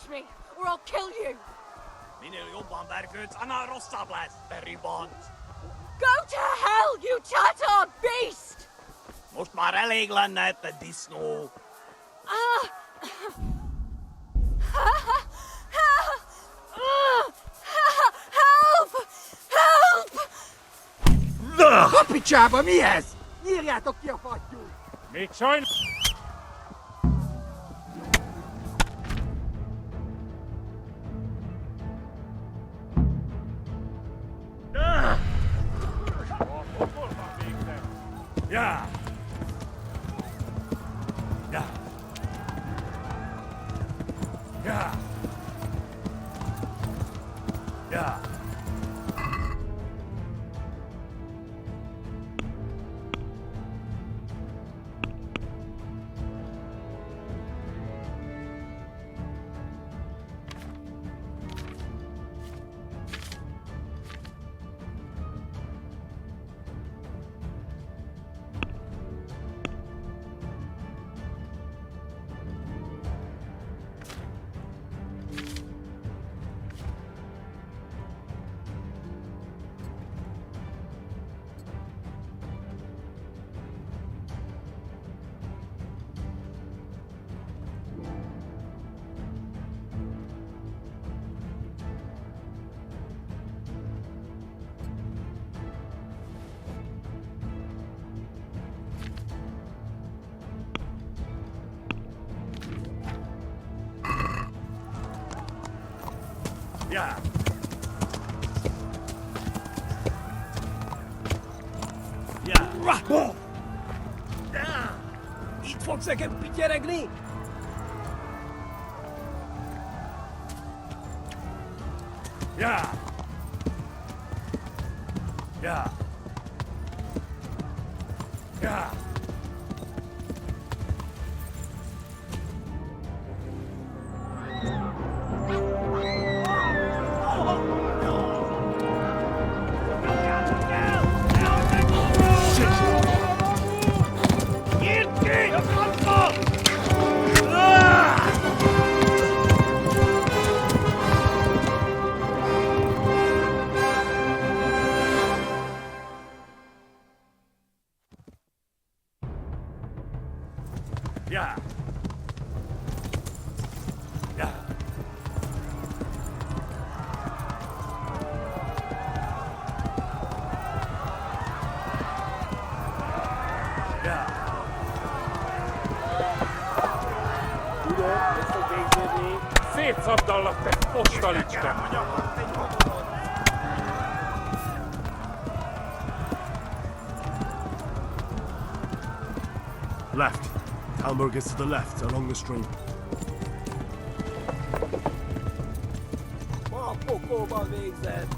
touch me, or I'll kill you! Minél jobban vergődsz, annál rosszabb lesz, Beribont! Go to hell, you tatar beast! Most már elég lenne, te disznó! Help! Help! A picsába, mi ez? Nyírjátok ki a fattyút! Még sajnos... Ja! Ja! Ja! Ja! Ja! Ja! Ja! Itt fogsz nekem pityeregni? Ja! Ja! Ja! Ja! Ja! Ja! Tudod, ezt fog végződni. Szétszabdallak, te postalicska! Left. Talmberg is to the left, along the stream. A pokóban végzett!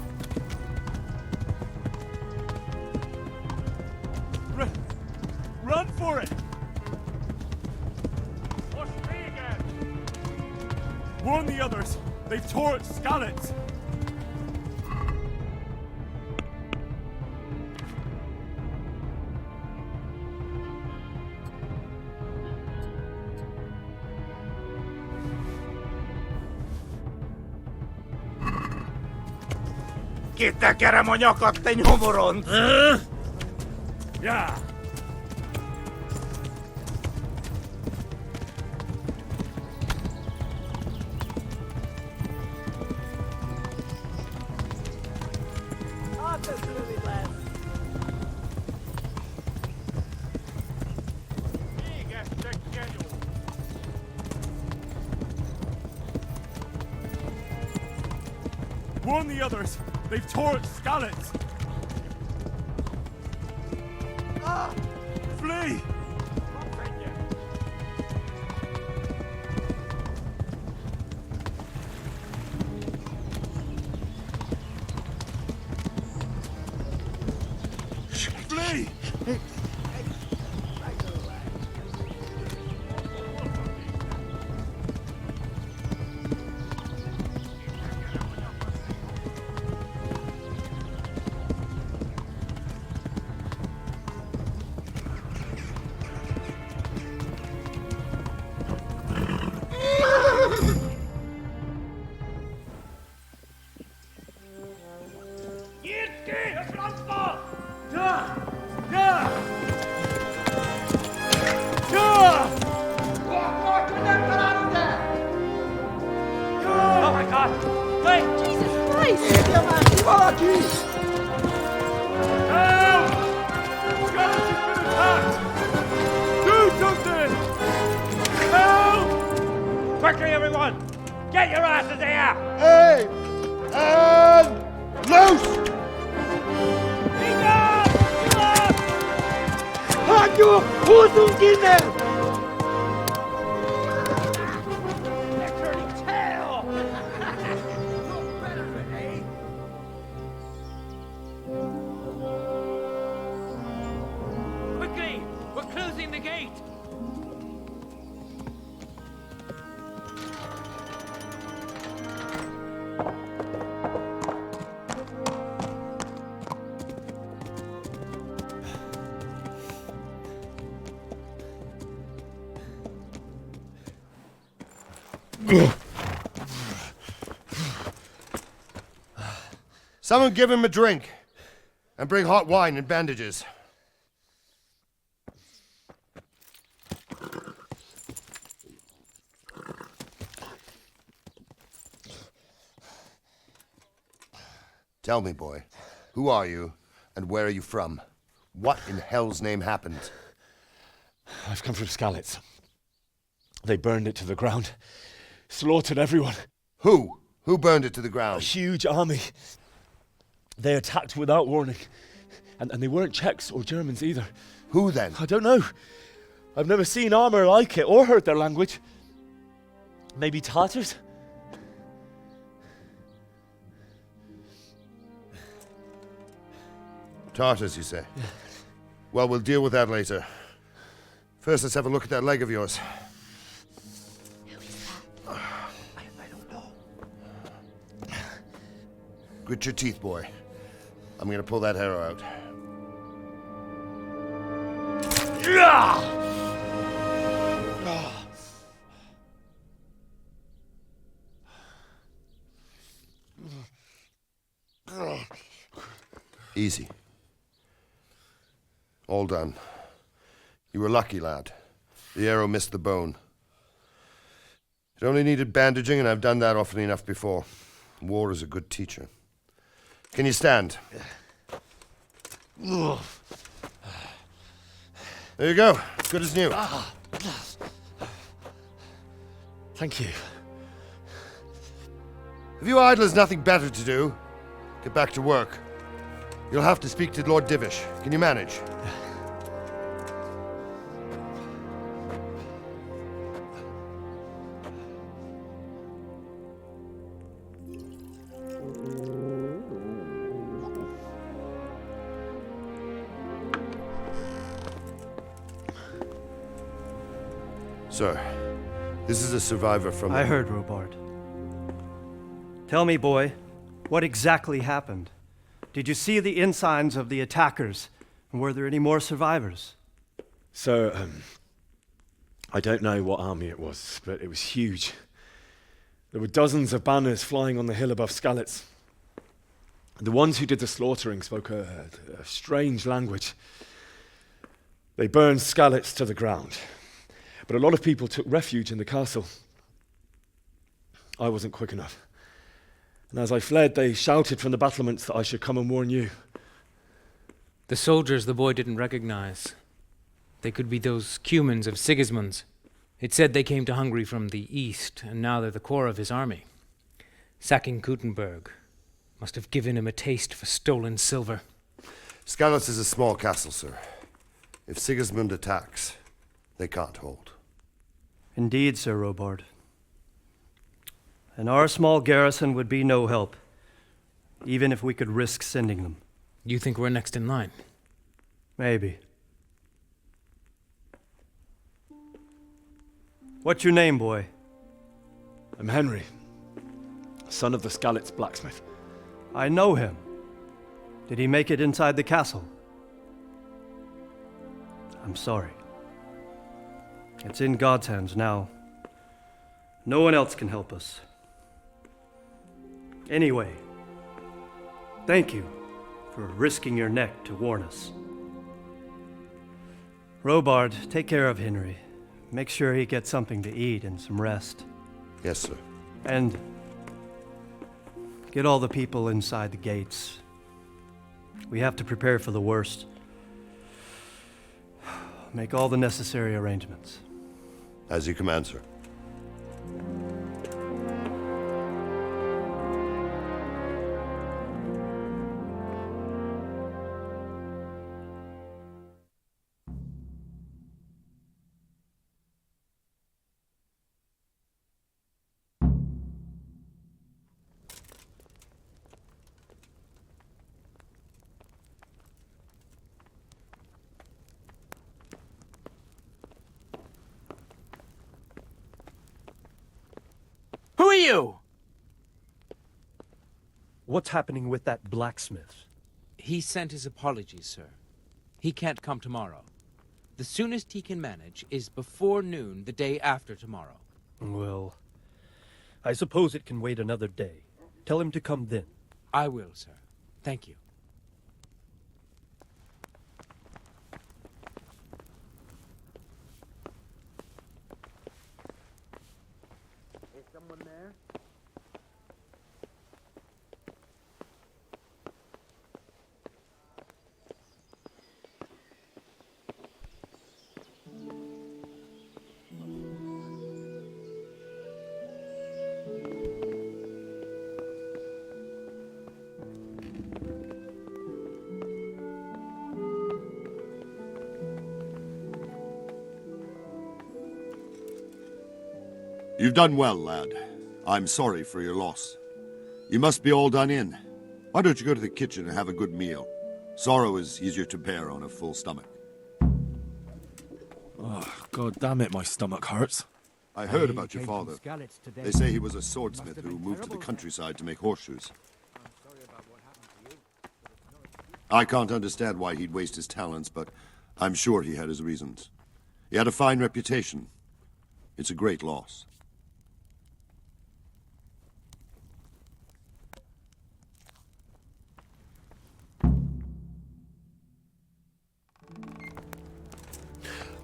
Run for it! Most véged! Warn the others! They've tore at Skalitz! Kitekerem a nyakat, te nyomoront! Ja! Hát ez rövid lesz! Véges, te genyó! Warn the others! They've tore at Skalitz! Flee! Flee! Hajó! Húzzunk innen! Quickly! We're closing the gate! Someone give him a drink. And bring hot wine and bandages. Tell me, boy, who are you and where are you from? What in hell's name happened? I've come from Skalitz. They burned it to the ground. Slaughtered everyone. Who? Who burned it to the A ground? huge army. They attacked without warning. And they weren't Czechs or Germans either. Who then? I don't know. I've never seen armor like it or heard their language. Maybe Tatars? Tartars, you say? Yeah. Well, we'll deal with that later. First, let's have a look at that leg of yours. I don't know. Grit your teeth, boy. I'm gonna pull that arrow out. Easy. All done. You were lucky, lad. The arrow missed the bone. It only needed bandaging, and I've done that often enough before. War is a good teacher. Can you stand? There you go. Good as new. Thank you. If you idlers nothing better to do, get back to work. You'll have to speak to Lord Divish. Can you manage? Sir, this is a survivor from... I heard, Robard. Tell me, boy, what exactly happened? Did you see the ensigns of the attackers? And were there any more survivors? So, I don't know what army it was, but it was huge. There were dozens of banners flying on the hill above Skalitz. The ones who did the slaughtering spoke a strange language. They burned Skalitz to the ground. But a lot of people took refuge in the castle. I wasn't quick enough. And as I fled, they shouted from the battlements that I should come and warn you. The soldiers the boy didn't recognize. They could be those Cumans of Sigismund's. It said they came to Hungary from the east, and now they're the core of his army. Sacking Kuttenberg must have given him a taste for stolen silver. Skalitz is a small castle, sir. If Sigismund attacks, they can't hold. Indeed, Sir Robard. And our small garrison would be no help, even if we could risk sending them. You think we're next in line? Maybe. What's your name, boy? I'm Henry, son of the Skalitz blacksmith. I know him. Did he make it inside the castle? I'm sorry. It's in God's hands now. No one else can help us. Anyway, thank you for risking your neck to warn us. Robard, take care of Henry. Make sure he gets something to eat and some rest. Yes, sir. And get all the people inside the gates. We have to prepare for the worst. Make all the necessary arrangements. As you command, sir. you? What's happening with that blacksmith? He sent his apologies, sir. He can't come tomorrow. The soonest he can manage is before noon the day after tomorrow. Well, I suppose it can wait another day. Tell him to come then. I will, sir. Thank you. Is someone there? You've done well, lad. I'm sorry for your loss. You must be all done in. Why don't you go to the kitchen and have a good meal? Sorrow is easier to bear on a full stomach. Oh, God damn it, my stomach hurts. I heard about your father. They say he was a swordsmith who moved to the countryside to make horseshoes. I can't understand why he'd waste his talents, but I'm sure he had his reasons. He had a fine reputation. It's a great loss.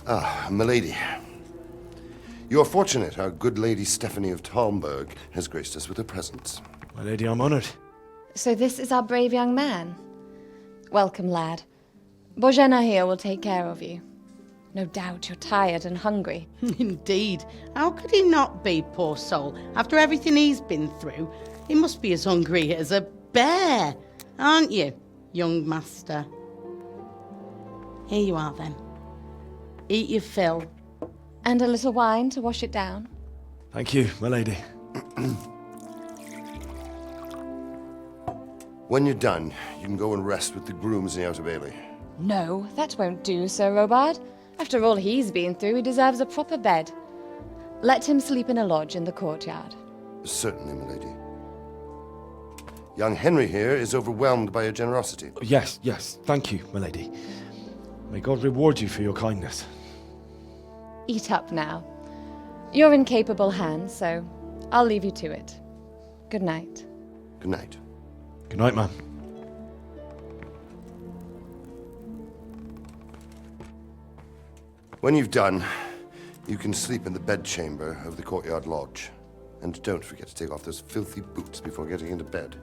Ah, milady. You are fortunate our good lady Stephanie of Talmberg has graced us with her presence. My lady, I'm honored. So this is our brave young man. Welcome, lad. Bozhena here will take care of you. No doubt you're tired and hungry. Indeed. How could he not be, poor soul? After everything he's been through, he must be as hungry as a bear, aren't you, young master? Here you are, then. Eat your fill. And a little wine to wash it down. Thank you, my lady. When you're done, you can go and rest with the grooms in the Outer Bailey. No, that won't do, Sir Robard. After all he's been through, he deserves a proper bed. Let him sleep in a lodge in the courtyard. Certainly, milady. Young Henry here is overwhelmed by your generosity. Yes, yes. Thank you, my lady. May God reward you for your kindness. Eat up now. You're in capable hands, so I'll leave you to it. Good night. Good night. Good night, ma'am. When you've done, you can sleep in the bedchamber of the courtyard lodge. And don't forget to take off those filthy boots before getting into bed.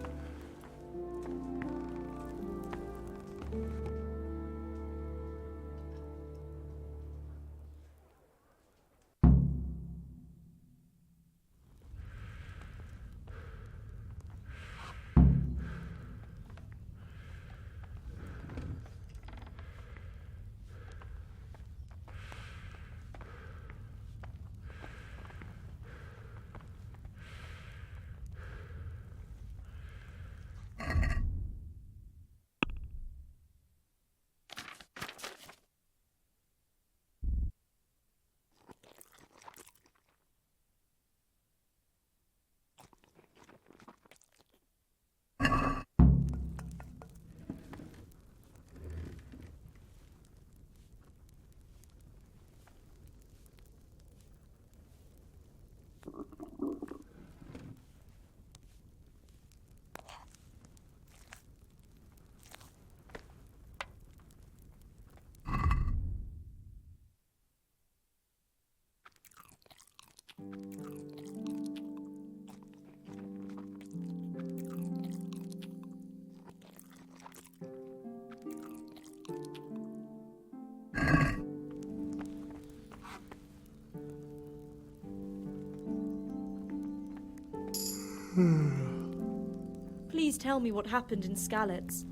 Please tell me what happened in Skalitz.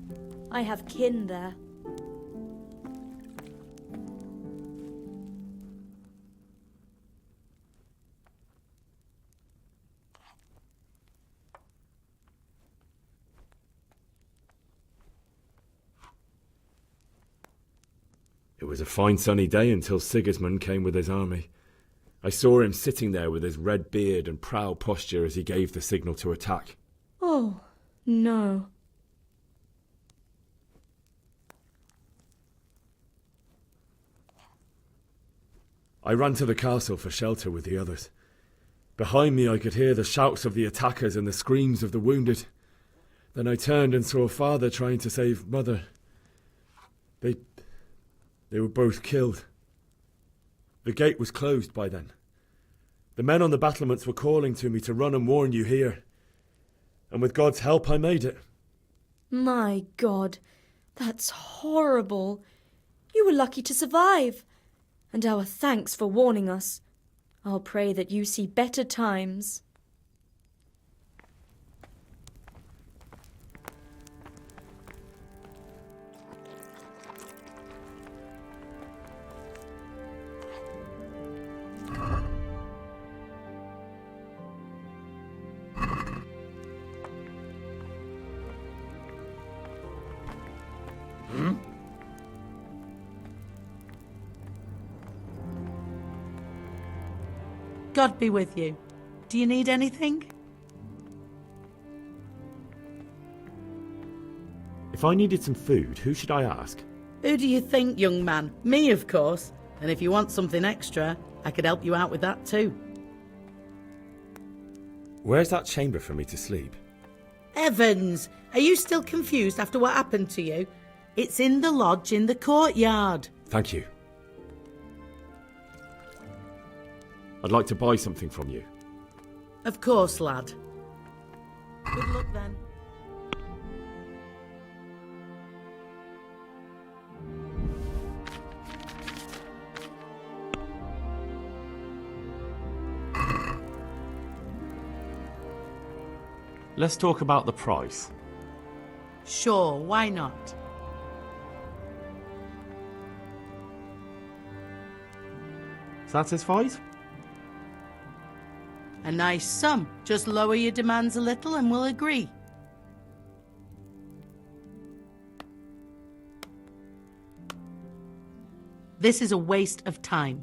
I have kin there. It was a fine sunny day until Sigismund came with his army. I saw him sitting there with his red beard and proud posture as he gave the signal to attack. Oh, no. I ran to the castle for shelter with the others. Behind me I could hear the shouts of the attackers and the screams of the wounded. Then I turned and saw father trying to save mother. They were both killed. The gate was closed by then. The men on the battlements were calling to me to run and warn you here. And with God's help I made it. My God, that's horrible. You were lucky to survive. And our thanks for warning us. I'll pray that you see better times. God be with you. Do you need anything? If I needed some food, who should I ask? Who do you think, young man? Me, of course. And if you want something extra, I could help you out with that too. Where's that chamber for me to sleep? Evans, are you still confused after what happened to you? It's in the lodge in the courtyard. Thank you. I'd like to buy something from you. Of course, lad. Good luck then. Let's talk about the price. Sure, why not? Satisfied? A nice sum. Just lower your demands a little and we'll agree. This is a waste of time.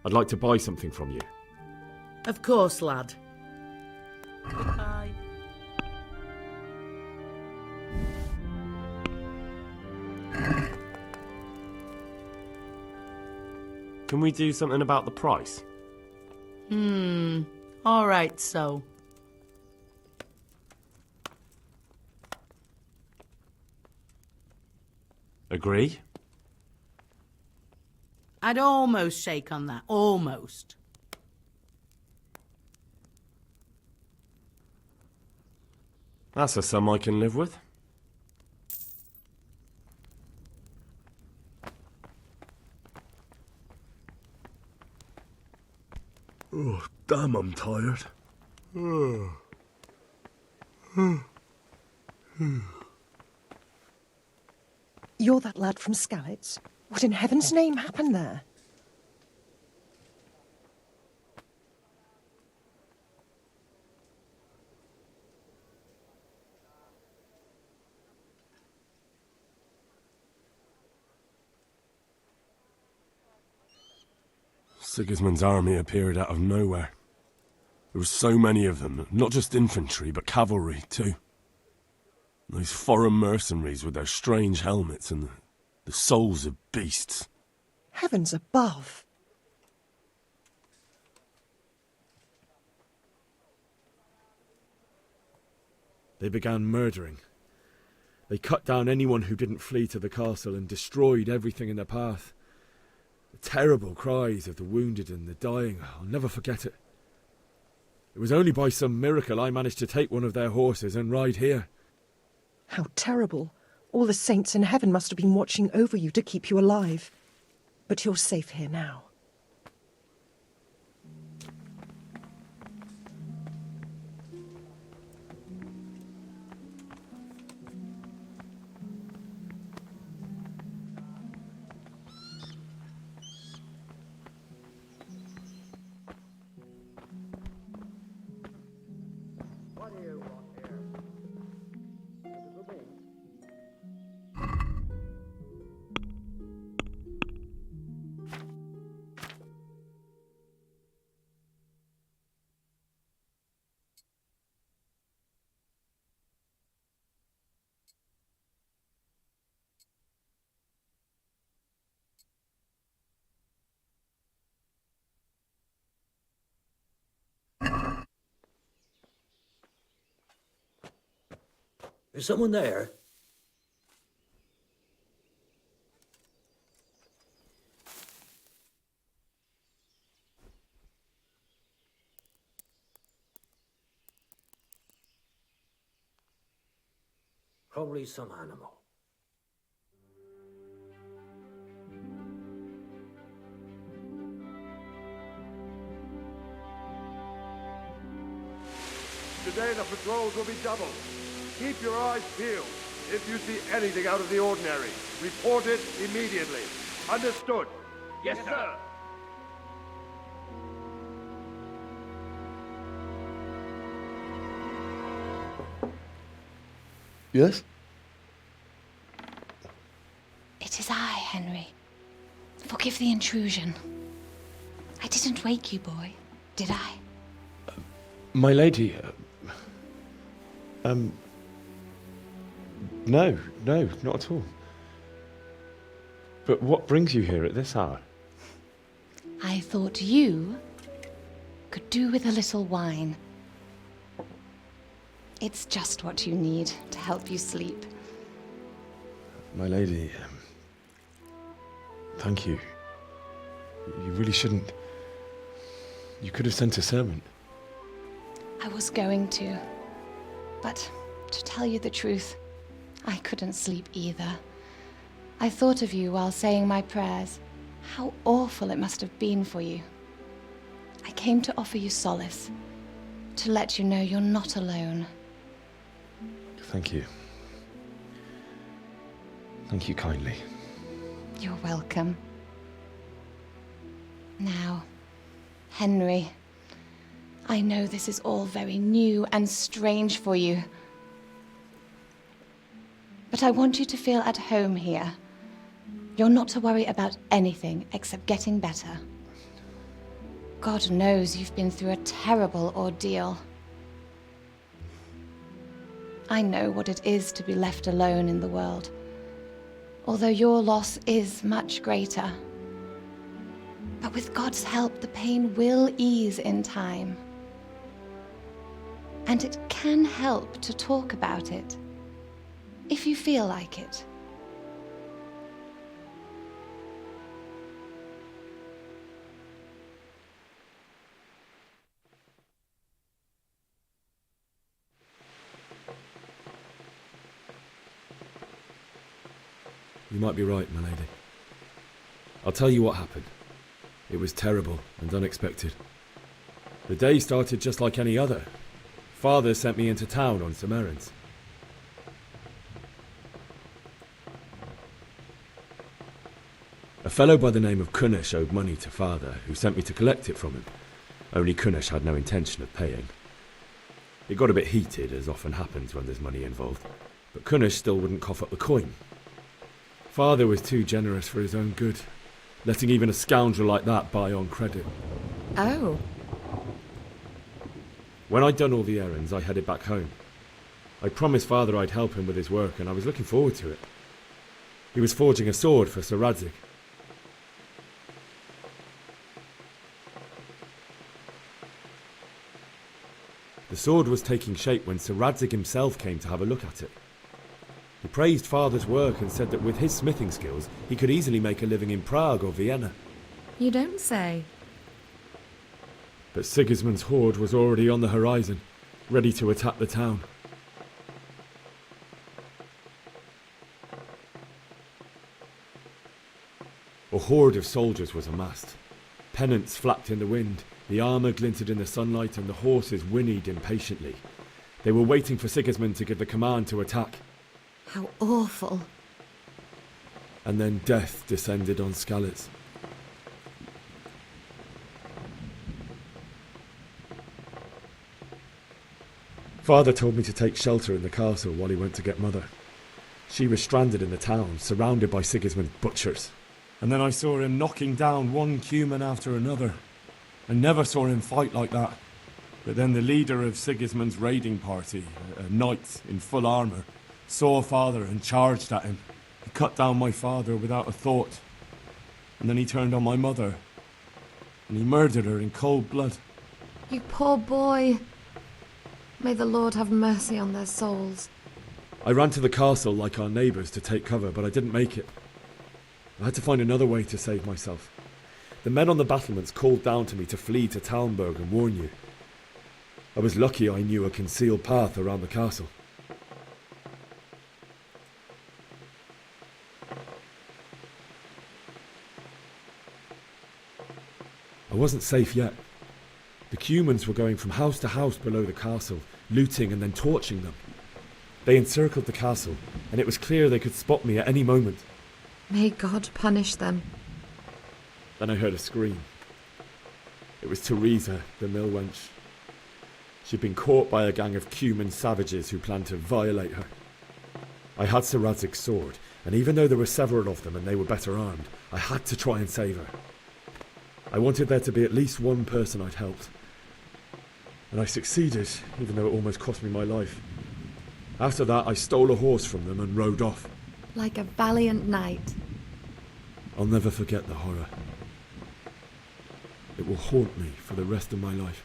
I'd like to buy something from you. Of course, lad. Goodbye. Can we do something about the price? All right, so. Agree? I'd almost shake on that. Almost. That's a sum I can live with. Oh, damn, I'm tired. You're that lad from Skalitz? What in heaven's name happened there? Sigismund's army appeared out of nowhere. There were so many of them, not just infantry, but cavalry too. Those foreign mercenaries with their strange helmets and the souls of beasts. Heavens above! They began murdering. They cut down anyone who didn't flee to the castle and destroyed everything in their path. The terrible cries of the wounded and the dying, I'll never forget it. It was only by some miracle I managed to take one of their horses and ride here. How terrible. All the saints in heaven must have been watching over you to keep you alive. But you're safe here now. Is someone there? Probably some animal. Today the patrols will be doubled. Keep your eyes peeled. If you see anything out of the ordinary, report it immediately. Understood? Yes, sir. Yes? It is I, Henry. Forgive the intrusion. I didn't wake you, boy, did I? My lady, no, not at all. But what brings you here at this hour? I thought you could do with a little wine. It's just what you need to help you sleep. My lady, thank you. You really shouldn't. You could have sent a servant. I was going to, but to tell you the truth, I couldn't sleep either. I thought of you while saying my prayers. How awful it must have been for you. I came to offer you solace, to let you know you're not alone. Thank you. Thank you kindly. You're welcome. Now, Henry, I know this is all very new and strange for you, but I want you to feel at home here. You're not to worry about anything except getting better. God knows you've been through a terrible ordeal. I know what it is to be left alone in the world, although your loss is much greater. But with God's help, the pain will ease in time. And it can help to talk about it, if you feel like it. You might be right, my lady. I'll tell you what happened. It was terrible and unexpected. The day started just like any other. Father sent me into town on some errands. A fellow by the name of Kunesh owed money to Father, who sent me to collect it from him. Only Kunesh had no intention of paying. It got a bit heated, as often happens when there's money involved, but Kunesh still wouldn't cough up the coin. Father was too generous for his own good, letting even a scoundrel like that buy on credit. Oh. When I'd done all the errands, I headed back home. I promised Father I'd help him with his work, and I was looking forward to it. He was forging a sword for Sir Radzig. The sword was taking shape when Sir Radzig himself came to have a look at it. He praised Father's work and said that with his smithing skills, he could easily make a living in Prague or Vienna. You don't say. But Sigismund's horde was already on the horizon, ready to attack the town. A horde of soldiers was amassed. Pennants flapped in the wind, the armour glinted in the sunlight, and the horses whinnied impatiently. They were waiting for Sigismund to give the command to attack. How awful. And then death descended on Skalitz. Father told me to take shelter in the castle while he went to get Mother. She was stranded in the town, surrounded by Sigismund's butchers. And then I saw him knocking down one Cuman after another. I never saw him fight like that. But then the leader of Sigismund's raiding party, a knight in full armour, saw Father and charged at him. He cut down my father without a thought. And then he turned on my mother. And he murdered her in cold blood. You poor boy. May the Lord have mercy on their souls. I ran to the castle like our neighbours to take cover, but I didn't make it. I had to find another way to save myself. The men on the battlements called down to me to flee to Talmberg and warn you. I was lucky I knew a concealed path around the castle. I wasn't safe yet. The Cumans were going from house to house below the castle, looting and then torching them. They encircled the castle, and it was clear they could spot me at any moment. May God punish them. Then I heard a scream. It was Teresa, the mill wench. She'd been caught by a gang of Cuman savages who planned to violate her. I had Sir Radzig's sword, and even though there were several of them and they were better armed, I had to try and save her. I wanted there to be at least one person I'd helped. And I succeeded, even though it almost cost me my life. After that, I stole a horse from them and rode off. Like a valiant knight. I'll never forget the horror. It will haunt me for the rest of my life.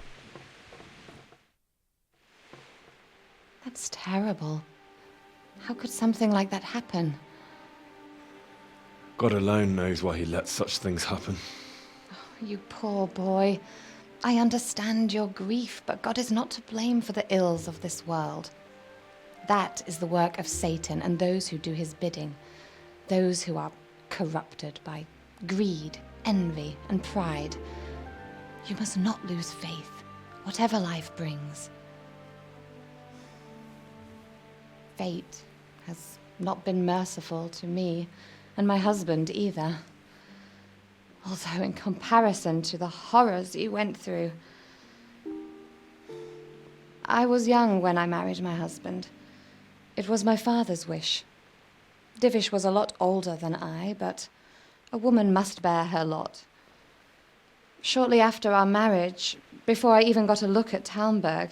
That's terrible. How could something like that happen? God alone knows why he lets such things happen. You poor boy. I understand your grief, but God is not to blame for the ills of this world. That is the work of Satan and those who do his bidding. Those who are corrupted by greed, envy, and pride. You must not lose faith, whatever life brings. Fate has not been merciful to me, and my husband either. Although in comparison to the horrors you went through. I was young when I married my husband. It was my father's wish. Divish was a lot older than I, but a woman must bear her lot. Shortly after our marriage, before I even got a look at Talmberg,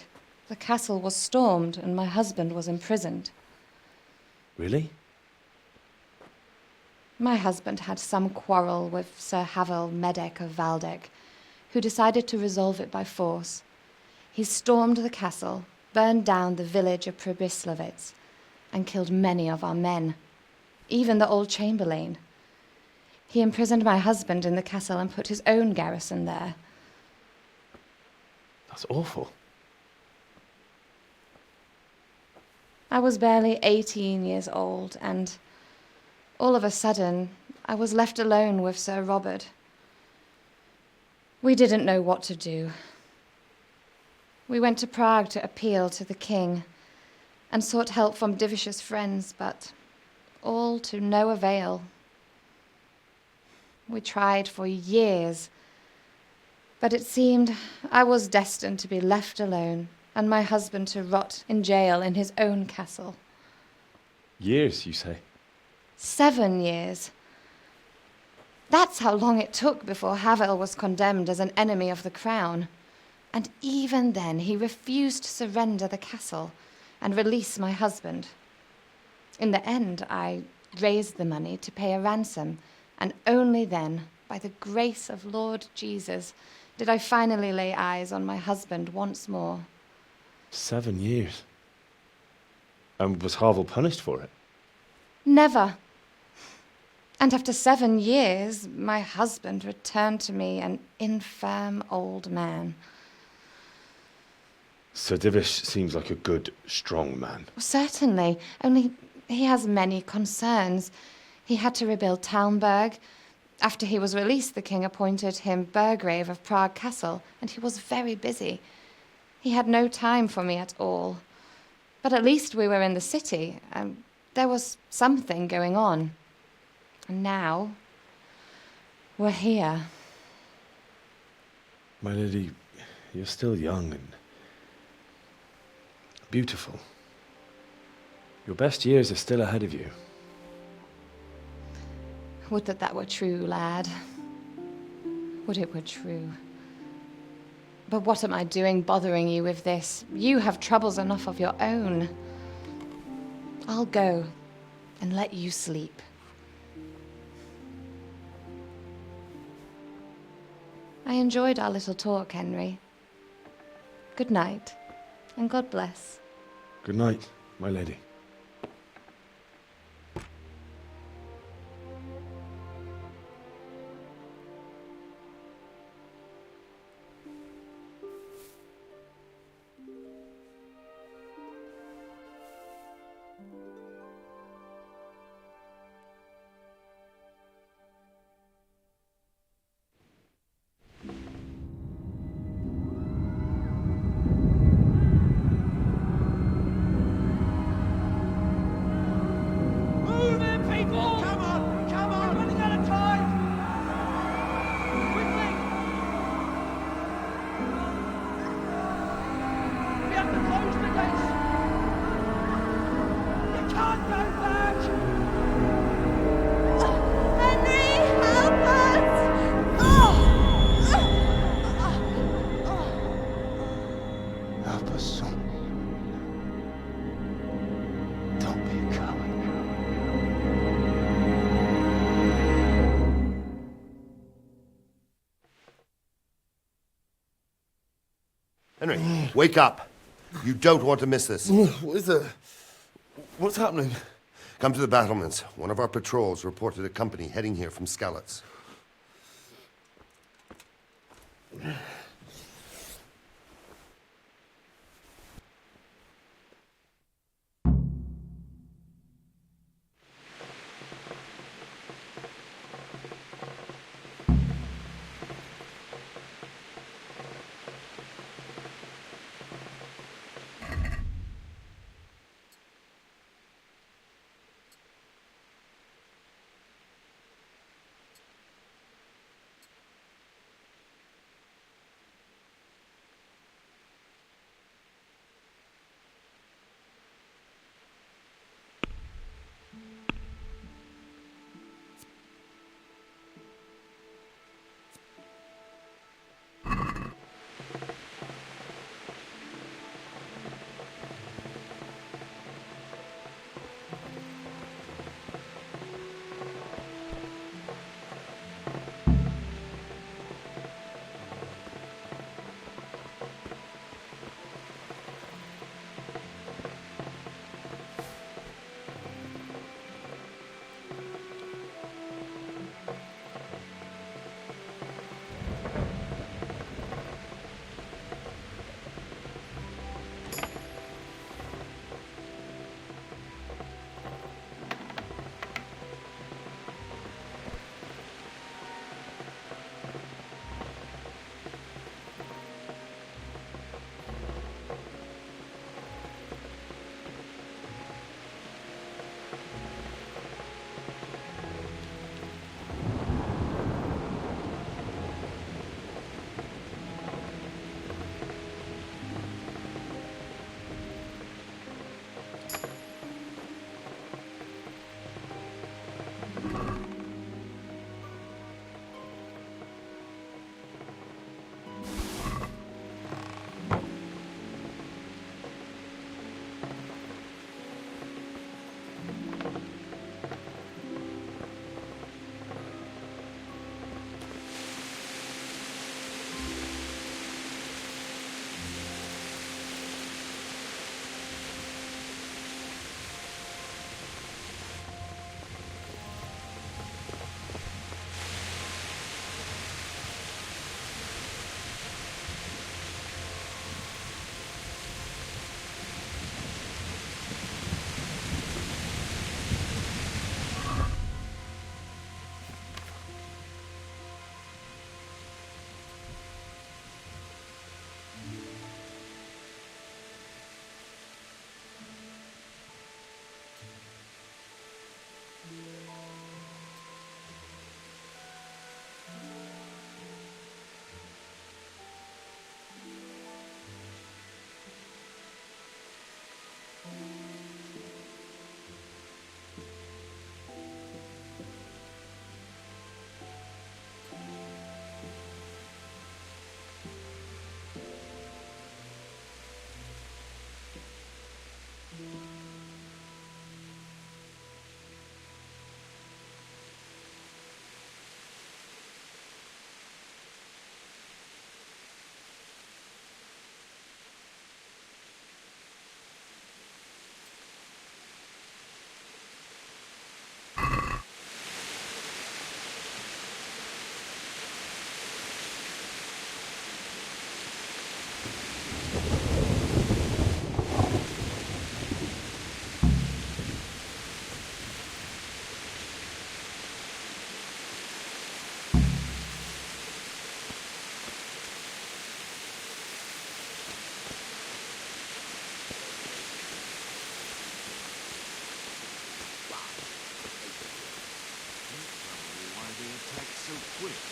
the castle was stormed and my husband was imprisoned. Really? My husband had some quarrel with Sir Havel Medek of Valdek, who decided to resolve it by force. He stormed the castle, burned down the village of Pribyslavitz, and killed many of our men, even the old chamberlain. He imprisoned my husband in the castle and put his own garrison there. That's awful. I was barely 18 years old, and all of a sudden, I was left alone with Sir Robert. We didn't know what to do. We went to Prague to appeal to the king and sought help from Divish's friends, but all to no avail. We tried for years, but it seemed I was destined to be left alone and my husband to rot in jail in his own castle. Years, you say? 7 years. That's how long it took before Havel was condemned as an enemy of the crown. And even then he refused to surrender the castle and release my husband. In the end, I raised the money to pay a ransom, and only then, by the grace of Lord Jesus, did I finally lay eyes on my husband once more. 7 years? And was Havel punished for it? Never. And after 7 years, my husband returned to me an infirm old man. Sir Divish seems like a good, strong man. Certainly, only he has many concerns. He had to rebuild Talmberg. After he was released, the king appointed him Burgrave of Prague Castle, and he was very busy. He had no time for me at all. But at least we were in the city, and there was something going on. And now, we're here. My lady, you're still young and beautiful. Your best years are still ahead of you. Would that that were true, lad. Would it were true. But what am I doing bothering you with this? You have troubles enough of your own. I'll go and let you sleep. I enjoyed our little talk, Henry. Good night, and God bless. Good night, my lady. Help us, son. Don't be a coward. Henry, wake up. You don't want to miss this. What is it? What's happening? Come to the battlements. One of our patrols reported a company heading here from Skalitz.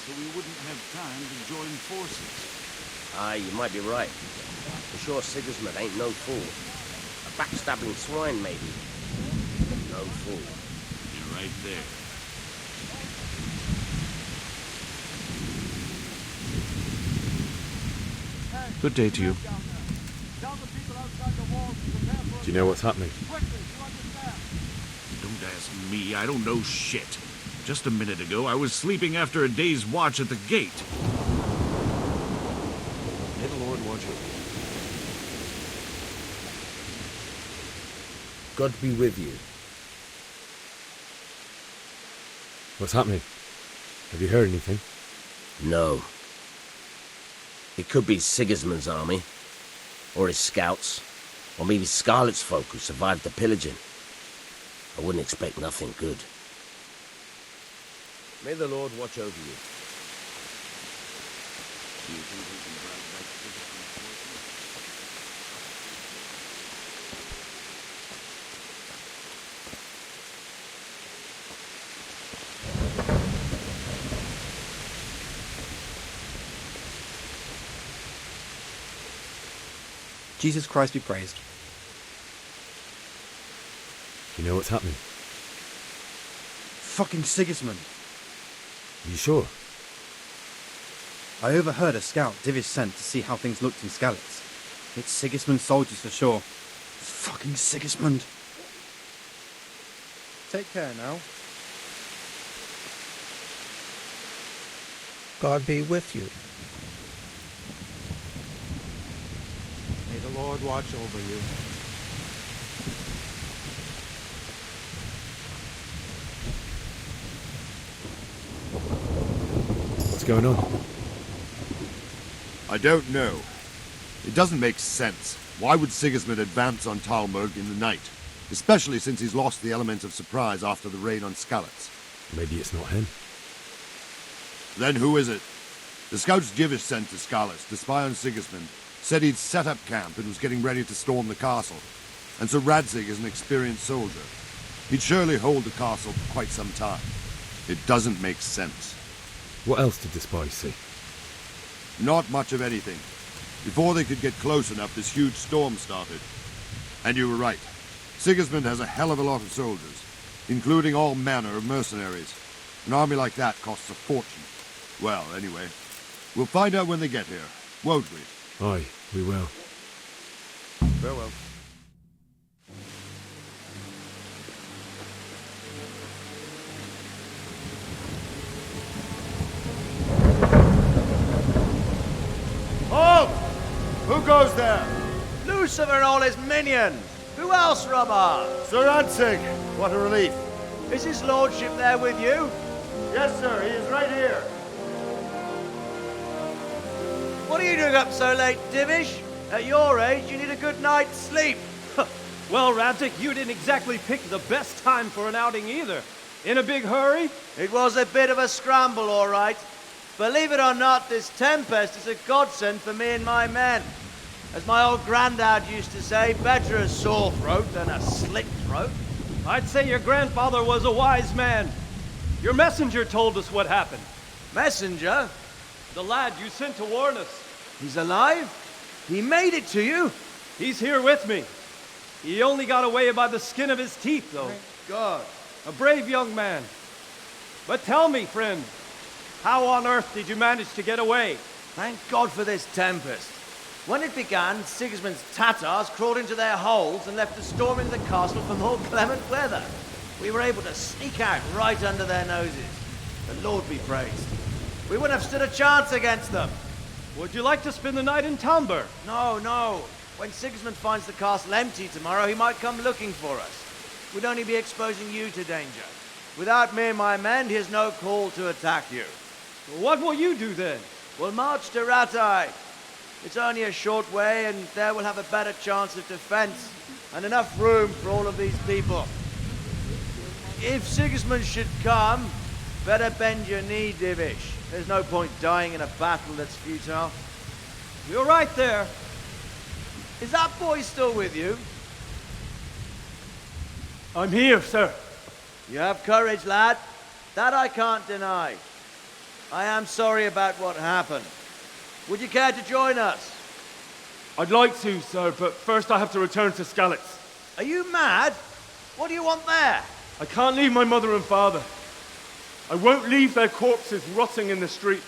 So we wouldn't have time to join forces. Aye, you might be right. I'm sure Sigismund ain't no fool. A backstabbing swine, maybe. But no fool. You're right there. Good day to you. Tell the people outside the walls to prepare for Do you know what's happening? quickly, you understand? Don't ask me, I don't know shit. Just a minute ago, I was sleeping after a day's watch at the gate. May the Lord watch over you. God be with you. What's happening? Have you heard anything? No. It could be Sigismund's army, or his scouts, or maybe Skalitz folk who survived the pillaging. I wouldn't expect nothing good. May the Lord watch over you. Do you think we can drag back Sigismund's forces? Jesus Christ be praised. Do you know what's happening? Fucking Sigismund. Are you sure? I overheard a scout Divish sent to see how things looked in Skalitz. It's Sigismund's soldiers for sure. Fucking Sigismund. Take care now. God be with you. May the Lord watch over you. What's going on? I don't know. It doesn't make sense. Why would Sigismund advance on Talmberg in the night? Especially since he's lost the element of surprise after the raid on Skalitz. Maybe it's not him. Then who is it? The scouts Divish sent to Skalitz to spy on Sigismund said he'd set up camp and was getting ready to storm the castle. And so Radzig is an experienced soldier. He'd surely hold the castle for quite some time. It doesn't make sense. What else did the spies see? Not much of anything. Before they could get close enough, this huge storm started. And you were right. Sigismund has a hell of a lot of soldiers, including all manner of mercenaries. An army like that costs a fortune. Well, anyway, we'll find out when they get here, won't we? Aye, we will. Farewell. Halt! Who goes there? Lucifer and all his minions. Who else, Robber? Sir Radzig, what a relief. Is his lordship there with you? Yes, sir, he is right here. What are you doing up so late, Divish? At your age, you need a good night's sleep. Well, Radzig, you didn't exactly pick the best time for an outing either. In a big hurry? It was a bit of a scramble, all right. Believe it or not, this tempest is a godsend for me and my men. As my old granddad used to say, better a sore throat than a slit throat. I'd say your grandfather was a wise man. Your messenger told us what happened. Messenger? The lad you sent to warn us. He's alive? He made it to you? He's here with me. He only got away by the skin of his teeth, though. Thank God. A brave young man. But tell me, friend, how on earth did you manage to get away? Thank God for this tempest. When it began, Sigismund's Tatars crawled into their holes and left a storm into the castle for more clement weather. We were able to sneak out right under their noses. The Lord be praised. We wouldn't have stood a chance against them. Would you like to spend the night in Talmberg? No, no. When Sigismund finds the castle empty tomorrow, he might come looking for us. We'd only be exposing you to danger. Without me and my men, he has no call to attack you. What will you do then? We'll march to Ratai. It's only a short way, and there we'll have a better chance of defense and enough room for all of these people. If Sigismund should come, better bend your knee, Divish. There's no point dying in a battle that's futile. You're right there. Is that boy still with you? I'm here, sir. You have courage, lad. That I can't deny. I am sorry about what happened. Would you care to join us? I'd like to, sir, but first I have to return to Skalitz. Are you mad? What do you want there? I can't leave my mother and father. I won't leave their corpses rotting in the street.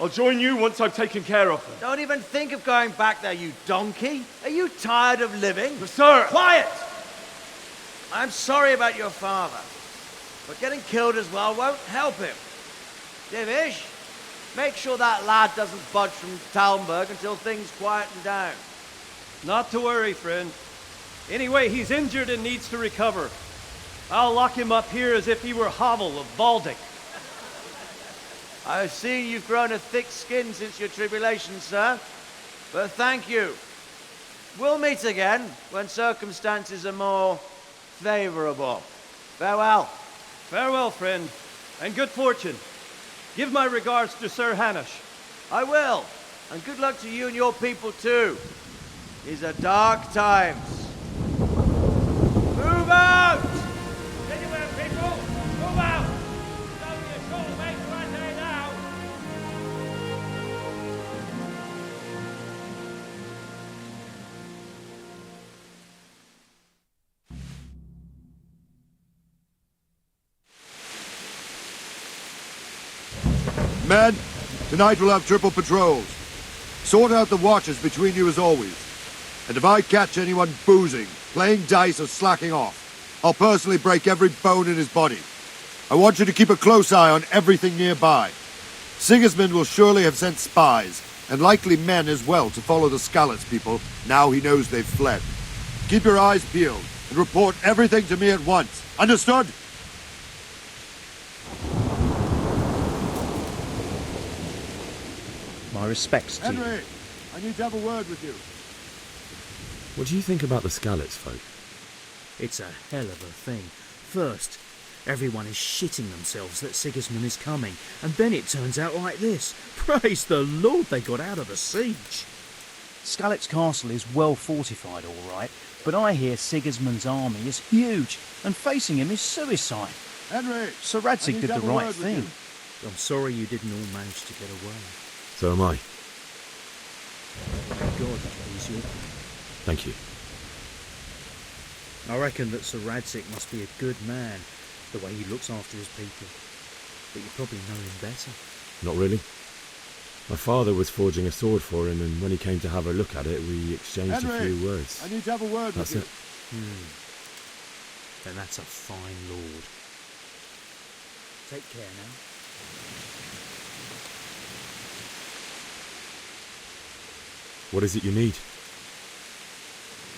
I'll join you once I've taken care of them. Don't even think of going back there, you donkey. Are you tired of living? But sir... Quiet! I'm sorry about your father, but getting killed as well won't help him. Divish, make sure that lad doesn't budge from Talmberg until things quieten down. Not to worry, friend. Anyway, he's injured and needs to recover. I'll lock him up here as if he were Havel of Baldic. I've seen you've grown a thick skin since your tribulation, sir. But thank you. We'll meet again when circumstances are more favorable. Farewell. Farewell, friend, and good fortune. Give my regards to Sir Hanush. I will, and good luck to you and your people too. These are dark times. Move out! Anywhere, people! Move out! It's only a short way to Radzig now! Men, tonight we'll have triple patrols. Sort out the watches between you as always. And if I catch anyone boozing, playing dice or slacking off, I'll personally break every bone in his body. I want you to keep a close eye on everything nearby. Sigismund will surely have sent spies, and likely men as well, to follow the Skalitz people, now he knows they've fled. Keep your eyes peeled, and report everything to me at once. Understood? My respects to you. Henry, I need to have a word with you. What do you think about the Skalitz folk? It's a hell of a thing. First, everyone is shitting themselves that Sigismund is coming, and then it turns out like this. Praise the Lord they got out of the siege. Skalitz Castle is well fortified, all right, but I hear Sigismund's army is huge, and facing him is suicide. Henry, Sir Radzig did the right thing. You. I'm sorry you didn't all manage to get away. So am I. Thank God that was you. Thank you. I reckon that Sir Radzig must be a good man, the way he looks after his people. But you probably know him better. Not really. My father was forging a sword for him, and when he came to have a look at it, we exchanged Henry, a few words. I need to have a word That's with it. you. Then that's a fine lord. Take care now. What is it you need?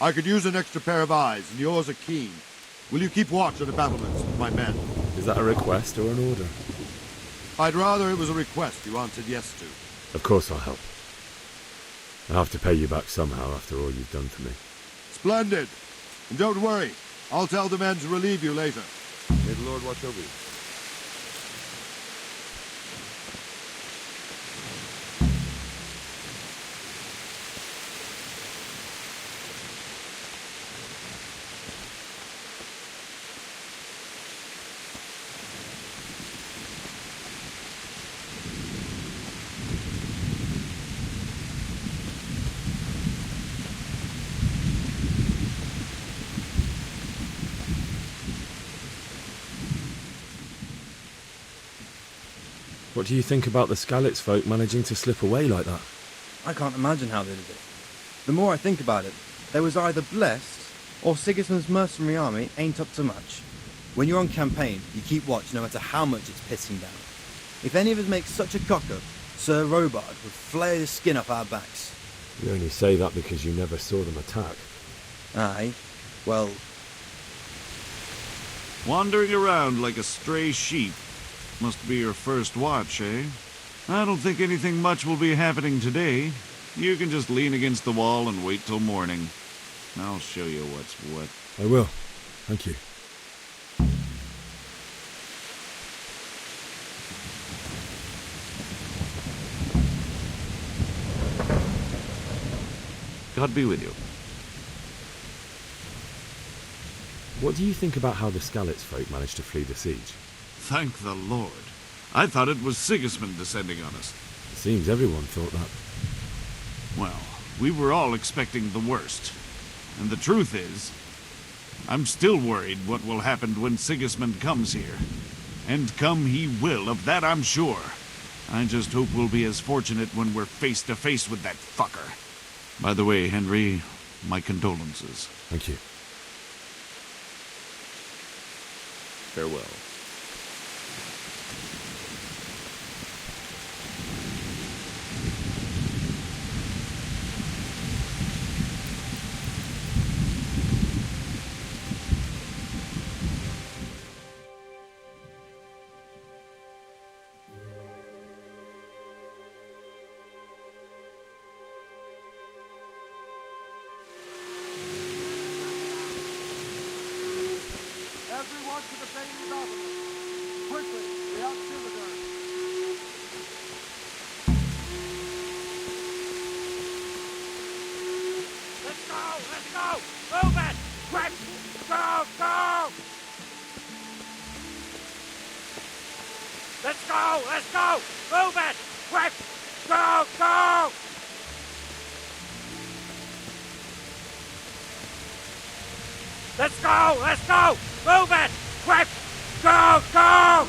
I could use an extra pair of eyes, and yours are keen. Will you keep watch on the battlements with my men? Is that a request or an order? I'd rather it was a request you answered yes to. Of course I'll help. I have to pay you back somehow after all you've done for me. Splendid! And don't worry, I'll tell the men to relieve you later. May the Lord watch over you. What do you think about the Skalitz folk managing to slip away like that? I can't imagine how they did it. The more I think about it, they was either blessed, or Sigismund's mercenary army ain't up to much. When you're on campaign, you keep watch no matter how much it's pissing down. If any of us make such a cock-up, Sir Robard would flare the skin off our backs. You only say that because you never saw them attack. Aye, well... Wandering around like a stray sheep. Must be your first watch, eh? I don't think anything much will be happening today. You can just lean against the wall and wait till morning. I'll show you what's what. I will. Thank you. God be with you. What do you think about how the Skalitz folk managed to flee the siege? Thank the Lord. I thought it was Sigismund descending on us. It seems everyone thought that. Well, we were all expecting the worst. And the truth is, I'm still worried what will happen when Sigismund comes here. And come he will, of that I'm sure. I just hope we'll be as fortunate when we're face to face with that fucker. By the way, Henry, my condolences. Thank you. Farewell. Everyone to the Bailey's office. Quickly, the auxiliary. Let's go! Let's go! Move it! Quick! Go! Go! Let's go! Let's go! Move it! Quick! Go! Go! Let's go! Let's go! Move it! Quick! Go! Go!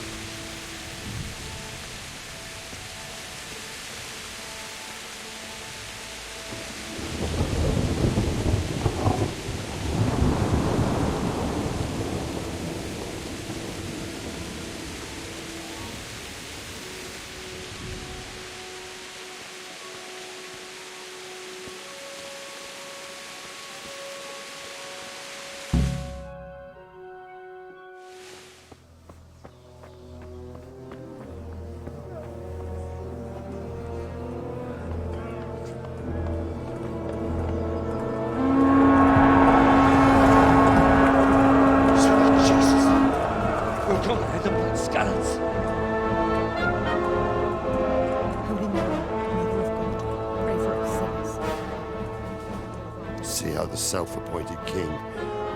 See how the self-appointed king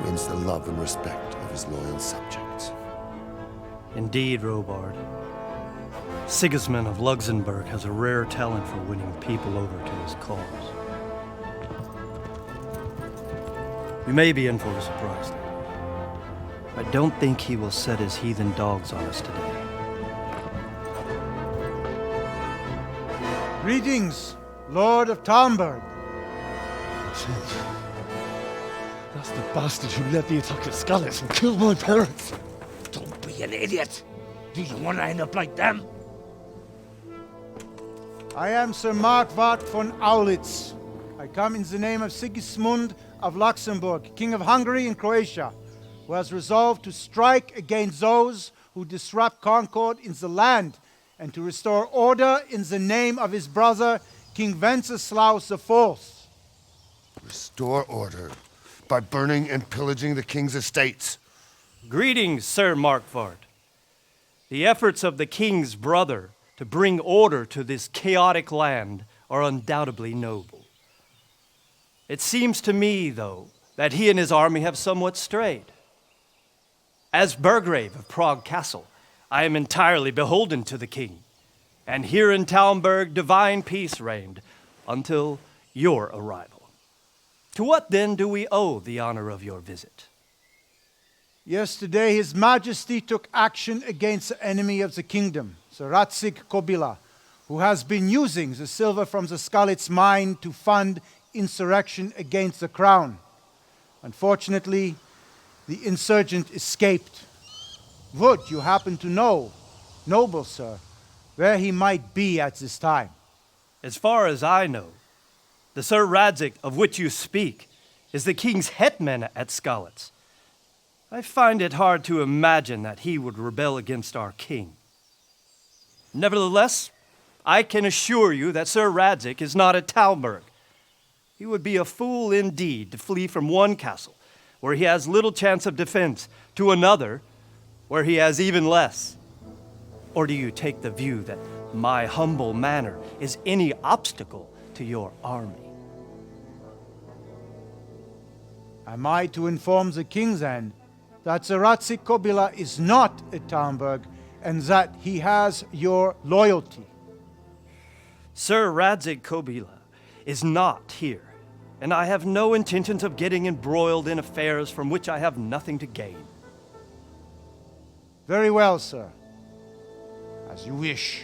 wins the love and respect of his loyal subjects. Indeed, Robard. Sigismund of Luxembourg has a rare talent for winning people over to his cause. We may be in for a surprise, though. I don't think he will set his heathen dogs on us today. Greetings, Lord of Talmberg. That's the bastard who led the attack at Skalitz and killed my parents. Don't be an idiot. Do you want to end up like them? I am Sir Markwart von Aulitz. I come in the name of Sigismund of Luxembourg, King of Hungary and Croatia, who has resolved to strike against those who disrupt concord in the land and to restore order in the name of his brother, King Wenceslaus IV. Restore order by burning and pillaging the king's estates. Greetings, Sir Markwart. The efforts of the king's brother to bring order to this chaotic land are undoubtedly noble. It seems to me, though, that he and his army have somewhat strayed. As Burgrave of Prague Castle, I am entirely beholden to the king, and here in Talmberg divine peace reigned until your arrival. To what then do we owe the honor of your visit? Yesterday, His Majesty took action against the enemy of the kingdom, Sir Radzig Kobyla, who has been using the silver from the Skalitz mine to fund insurrection against the crown. Unfortunately, the insurgent escaped. Would you happen to know, noble sir, where he might be at this time? As far as I know, the Sir Radzig of which you speak is the king's hetman at Skalitz. I find it hard to imagine that he would rebel against our king. Nevertheless, I can assure you that Sir Radzig is not at Talmberg. He would be a fool indeed to flee from one castle, where he has little chance of defense, to another, where he has even less. Or do you take the view that my humble manner is any obstacle to your army? Am I to inform the king then that Sir Radzig Kobyla is not at Talmberg and that he has your loyalty? Sir Radzig Kobyla is not here, and I have no intentions of getting embroiled in affairs from which I have nothing to gain. Very well, sir. As you wish.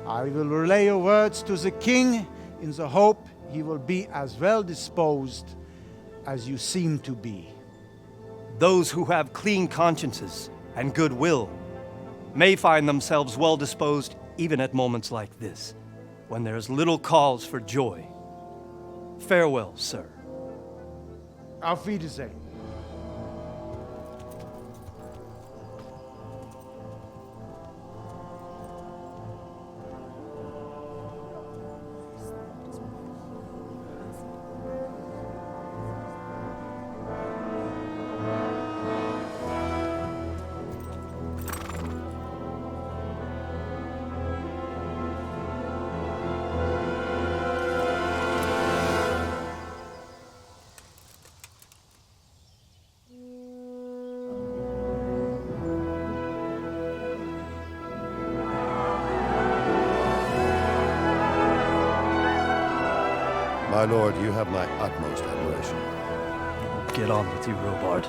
I will relay your words to the king in the hope he will be as well disposed as you seem to be. Those who have clean consciences and goodwill may find themselves well disposed even at moments like this, when there is little cause for joy. Farewell, sir. Auf Wiedersehen. My lord, you have my utmost admiration. Get on with you, Robard.